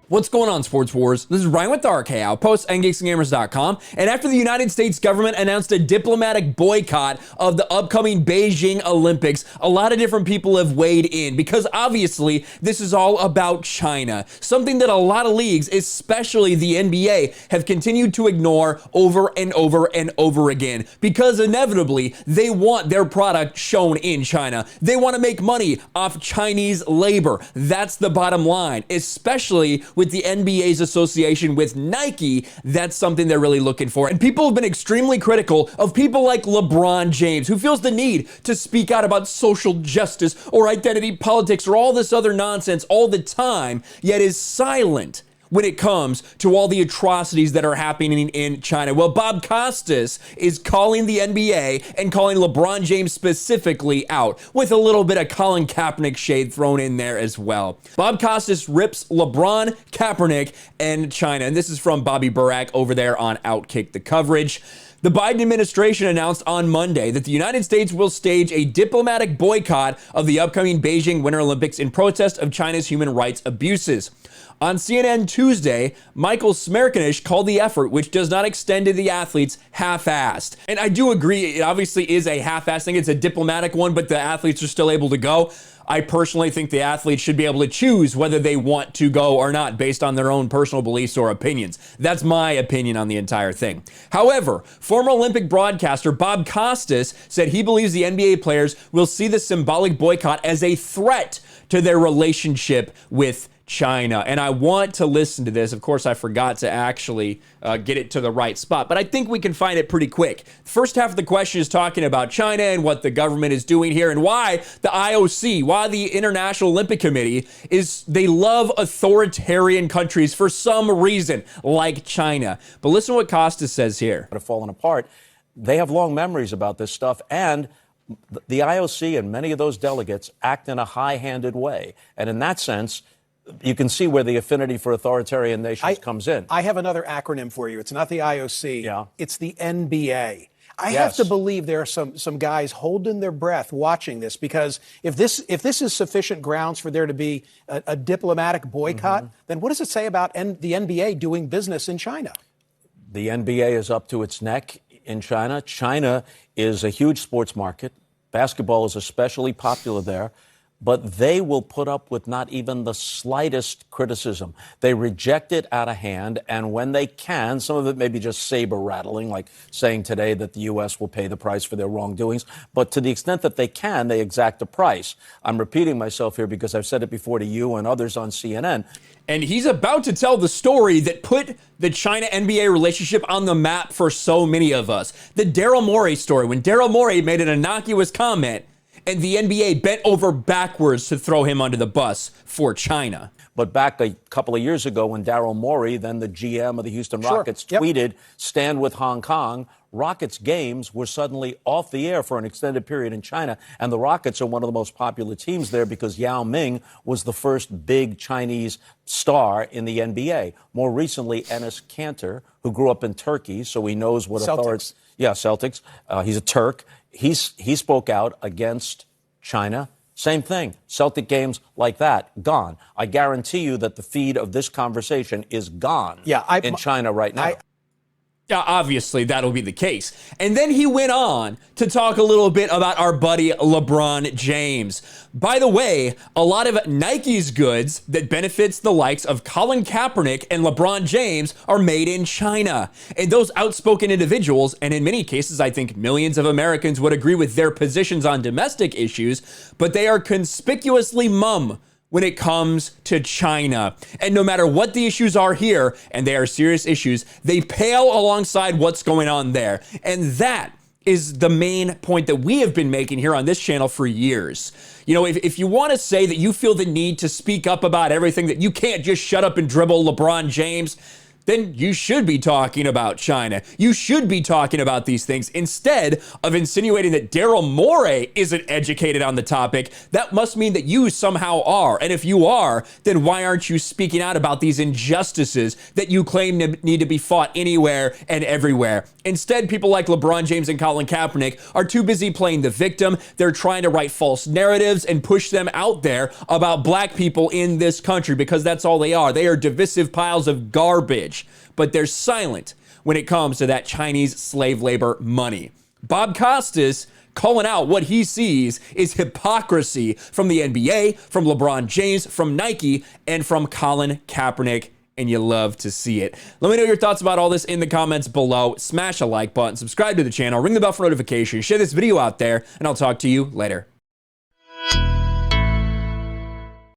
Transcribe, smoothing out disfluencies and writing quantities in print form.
What's going on, Sports Wars? This is Ryan with the RK Outpost and GeeksGamers.com. And after the United States government announced a diplomatic boycott of the upcoming Beijing Olympics, a lot of different people have weighed in because obviously this is all about China, something that a lot of leagues, especially the NBA, have continued to ignore over and over and over again because inevitably they want their product shown in China. They want to make money off Chinese labor. That's the bottom line, especially with the NBA's association with Nike. That's something they're really looking for. And people have been extremely critical of people like LeBron James, who feels the need to speak out about social justice or identity politics or all this other nonsense all the time, yet is silent when it comes to all the atrocities that are happening in China. Well, Bob Costas is calling the NBA and calling LeBron James specifically out, with a little bit of Colin Kaepernick shade thrown in there as well. Bob Costas rips LeBron, Kaepernick, and China. And this is from Bobby Burack over there on Outkick the Coverage. The Biden administration announced on Monday that the United States will stage a diplomatic boycott of the upcoming Beijing Winter Olympics in protest of China's human rights abuses. On CNN Tuesday, Michael Smerconish called the effort, which does not extend to the athletes, half-assed. And I do agree, it obviously is a half-assed thing. It's a diplomatic one, but the athletes are still able to go. I personally think the athletes should be able to choose whether they want to go or not based on their own personal beliefs or opinions. That's my opinion on the entire thing. However, former Olympic broadcaster Bob Costas said he believes the NBA players will see the symbolic boycott as a threat to their relationship with China. And I want to listen to this. Of course, I forgot to actually get it to the right spot, but I think we can find it pretty quick. The first half of the question is talking about China and what the government is doing here and why the IOC, why the International Olympic Committee, they love authoritarian countries for some reason, like China. But listen to what Costas says here. Have fallen apart. They have long memories about this stuff, and the IOC and many of those delegates act in a high-handed way. And in that sense, you can see where the affinity for authoritarian nations comes in. I have another acronym for you. It's not the IOC. Yeah. It's the NBA. I have to believe there are some guys holding their breath watching this, because if this is sufficient grounds for there to be a diplomatic boycott, then what does it say about the NBA doing business in China? The NBA is up to its neck in China. China is a huge sports market. Basketball is especially popular there. But they will put up with not even the slightest criticism. They reject it out of hand, and when they can, some of it may be just saber rattling, like saying today that the U.S. will pay the price for their wrongdoings, but to the extent that they can, they exact a price. I'm repeating myself here because I've said it before to you and others on CNN. And he's about to tell the story that put the China-NBA relationship on the map for so many of us. The Daryl Morey story, when Daryl Morey made an innocuous comment, and the NBA bent over backwards to throw him under the bus for China. But back a couple of years ago when Daryl Morey, then the GM of the Houston Rockets, tweeted, "Stand with Hong Kong," Rockets games were suddenly off the air for an extended period in China. And the Rockets are one of the most popular teams there because Yao Ming was the first big Chinese star in the NBA. More recently, Enes Kanter, who grew up in Turkey, so he knows what authorities... Yeah, Celtics. He's a Turk. He spoke out against China. Same thing. Celtic games like that, gone. I guarantee you that the feed of this conversation is gone in China right now. Obviously, that'll be the case. And then he went on to talk a little bit about our buddy LeBron James. By the way, a lot of Nike's goods that benefits the likes of Colin Kaepernick and LeBron James are made in China. And those outspoken individuals, and in many cases, I think millions of Americans would agree with their positions on domestic issues, but they are conspicuously mum when it comes to China. And no matter what the issues are here, and they are serious issues, they pale alongside what's going on there. And that is the main point that we have been making here on this channel for years. You know, if you want to say that you feel the need to speak up about everything, that you can't just shut up and dribble LeBron James, then you should be talking about China. You should be talking about these things instead of insinuating that Daryl Morey isn't educated on the topic. That must mean that you somehow are. And if you are, then why aren't you speaking out about these injustices that you claim need to be fought anywhere and everywhere? Instead, people like LeBron James and Colin Kaepernick are too busy playing the victim. They're trying to write false narratives and push them out there about black people in this country, because that's all they are. They are divisive piles of garbage. But they're silent when it comes to that Chinese slave labor money. Bob Costas calling out what he sees is hypocrisy from the NBA, from LeBron James, from Nike, and from Colin Kaepernick, and you love to see it. Let me know your thoughts about all this in the comments below. Smash a like button, subscribe to the channel, ring the bell for notifications, share this video out there, and I'll talk to you later.